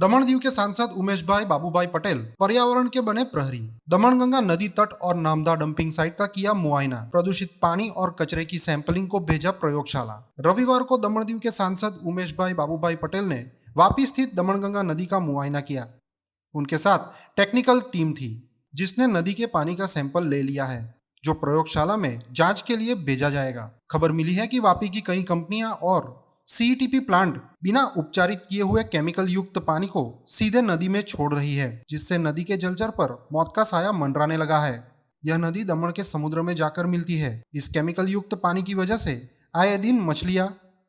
दमन दीव के सांसद उमेश भाई बाबूभाई पटेल पर्यावरण के बने प्रहरी। दमनगंगा नदी तट और नामदा डंपिंग साइट का किया मुआयना। प्रदूषित पानी और कचरे की सैंपलिंग को भेजा प्रयोगशाला। रविवार को दमन दीव के सांसद उमेश भाई बाबूभाई पटेल ने वापी स्थित दमनगंगा नदी का मुआयना किया। उनके साथ टेक्निकल टीम थी जिसने नदी के पानी का सैंपल ले लिया है, जो प्रयोगशाला में जांच के लिए भेजा जाएगा। खबर मिली है कि वापी की कई कंपनियां और सीईटीपी प्लांट बिना उपचारित किए हुए केमिकल युक्त पानी को सीधे नदी में छोड़ रही है, जिससे नदी के जलचर पर मौत का साया मंडराने लगा है। यह नदी दमन के समुद्र में जाकर मिलती है। इस केमिकल युक्त पानी की वजह से आए दिन मछलियां,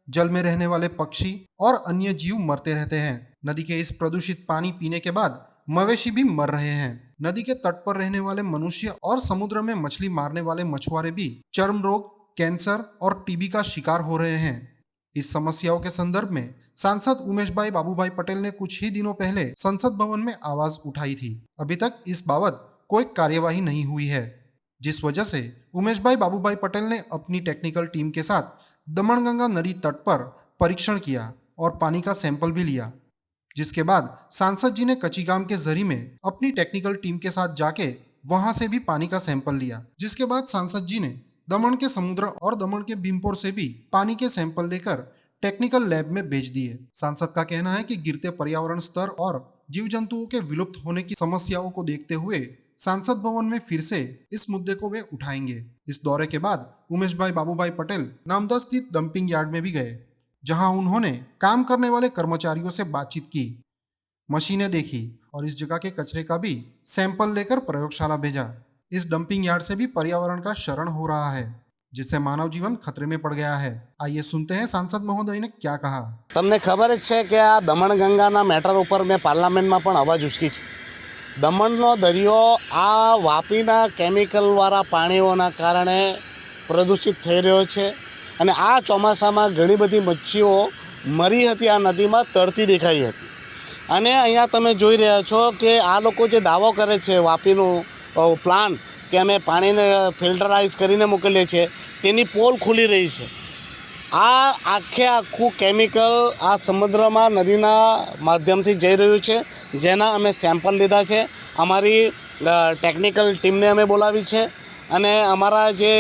जल में रहने वाले पक्षी और अन्य जीव मरते रहते हैं। नदी के इस प्रदूषित पानी पीने के बाद मवेशी भी मर रहे हैं। नदी के तट पर रहने वाले मनुष्य और समुद्र में मछली मारने वाले मछुआरे भी चर्म रोग, कैंसर और टीबी का शिकार हो रहे हैं। इस समस्याओं के संदर्भ में सांसद उमेश भाई बाबूभाई पटेल ने कुछ ही दिनों पहले संसद भवन में आवाज उठाई थी। अभी तक इस बाबत कोई कार्यवाही नहीं हुई है, जिस वजह से उमेश भाई बाबूभाई पटेल ने अपनी टेक्निकल टीम के साथ दमनगंगा नदी तट पर परीक्षण किया और पानी का सैंपल भी लिया। जिसके बाद सांसद जी ने कचीगाम के जरिए में अपनी टेक्निकल टीम के साथ जाके वहां से भी पानी का सैंपल लिया। जिसके बाद सांसद जी ने दमन के समुद्र और दमन के भीमपुर से भी पानी के सैंपल लेकर टेक्निकल लैब में भेज दिए। सांसद का कहना है कि गिरते पर्यावरण स्तर और जीव जंतुओं के विलुप्त होने की समस्याओं को देखते हुए सांसद भवन में फिर से इस मुद्दे को वे उठाएंगे। इस दौरे के बाद उमेश भाई बाबूभाई पटेल नामदा स्थित डंपिंग यार्ड में भी गए, जहां उन्होंने काम करने वाले कर्मचारियों से बातचीत की, मशीनें देखी और इस जगह के कचरे का भी सैंपल लेकर प्रयोगशाला भेजा। इस डंपिंग यार्ड से भी पर्यावरण का क्षरण हो रहा है, जिससे मानव जीवन खतरे में पड़ गया है। आइए सुनते हैं सांसद महोदय ने क्या कहा। તમને ખબર જ છે કે આ દમણગંગાના મેટર ઉપર મેં પાર્લામેન્ટમાં પણ અવાજ ઉચકી છે। દમણનો દરિયો આ વાપીના કેમિકલવાળા પાણીઓના કારણે પ્રદૂષિત થઈ રહ્યો છે અને આ ચોમાસામાં ઘણી બધી મચ્છીઓ મરી હતી, આ નદીમાં તરતી દેખાઈ હતી। અને અહીંયા તમે જોઈ રહ્યા છો કે આ લોકો જે દાવો કરે છે વાપીનું પ્લાન્ટ કે અમે પાણીને ફિલ્ટરાઇઝ કરીને મોકલીએ છીએ, તેની પોલ ખુલી રહી છે। આ આખે આખું કેમિકલ આ સમુદ્રમાં નદીના માધ્યમથી જઈ રહ્યું છે, જેના અમે સેમ્પલ લીધા છે। અમારી ટેકનિકલ ટીમને અમે બોલાવી છે અને અમારા જે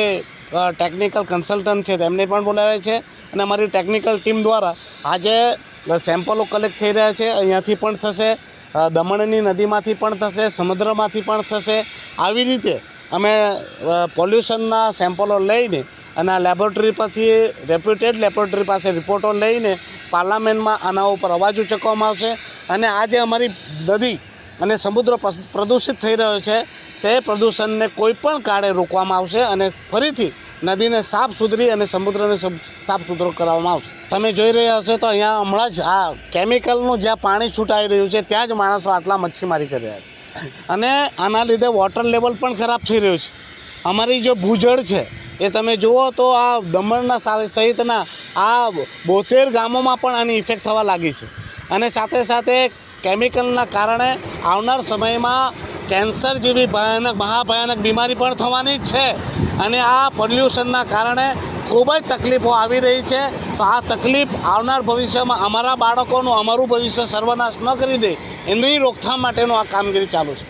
ટેકનિકલ કન્સલ્ટન્ટ છે તેમને પણ બોલાવ્યા છે અને અમારી ટેકનિકલ ટીમ દ્વારા આજે સેમ્પલો કલેક્ટ થઈ રહ્યા છે। અહીંયાથી પણ થશે, દમણની નદીમાંથી પણ થશે, સમુદ્રમાંથી પણ થશે। આવી રીતે અમે પોલ્યુશનના સેમ્પલો લઈને અને આ લેબોરેટરી પરથી રેપ્યુટેડ લેબોરેટરી પાસે રિપોર્ટો લઈને પાર્લામેન્ટમાં આના ઉપર અવાજ ઉચકવામાં આવશે અને આ જે અમારી નદી અને સમુદ્ર પ્રદૂષિત થઈ રહ્યો છે તે પ્રદૂષણને કોઈ પણ કાળે રોકવામાં આવશે અને ફરીથી નદીને સાફ સુથરી અને સમુદ્રને સાફ સુથરો કરાવવામાં આવશે। તમે જોઈ રહ્યા હશો તો અહીંયા હમણાં જ આ કેમિકલનું જ્યાં પાણી છૂટાઈ રહ્યું છે ત્યાં જ માણસો આટલા મચ્છીમારી કરી રહ્યા છે અને આના લીધે વોટર લેવલ પણ ખરાબ થઈ રહ્યું છે। અમારી જે ભૂજળ છે એ તમે જુઓ તો આ દમણના સહિતના આ 72 ગામોમાં પણ આની ઇફેક્ટ થવા લાગી છે અને સાથે સાથે કેમિકલના કારણે આવનાર સમયમાં કેન્સર જેવી ભયાનક મહાભયાનક બીમારી પણ થવાની જ છે અને આ પોલ્યુશનના કારણે ખૂબ જ તકલીફો આવી રહી છે। તો આ તકલીફ આવનાર ભવિષ્યમાં અમારા બાળકોનું, અમારું ભવિષ્ય સર્વનાશ ન કરી દે એની રોકથામ માટેનું આ કામગીરી ચાલુ છે।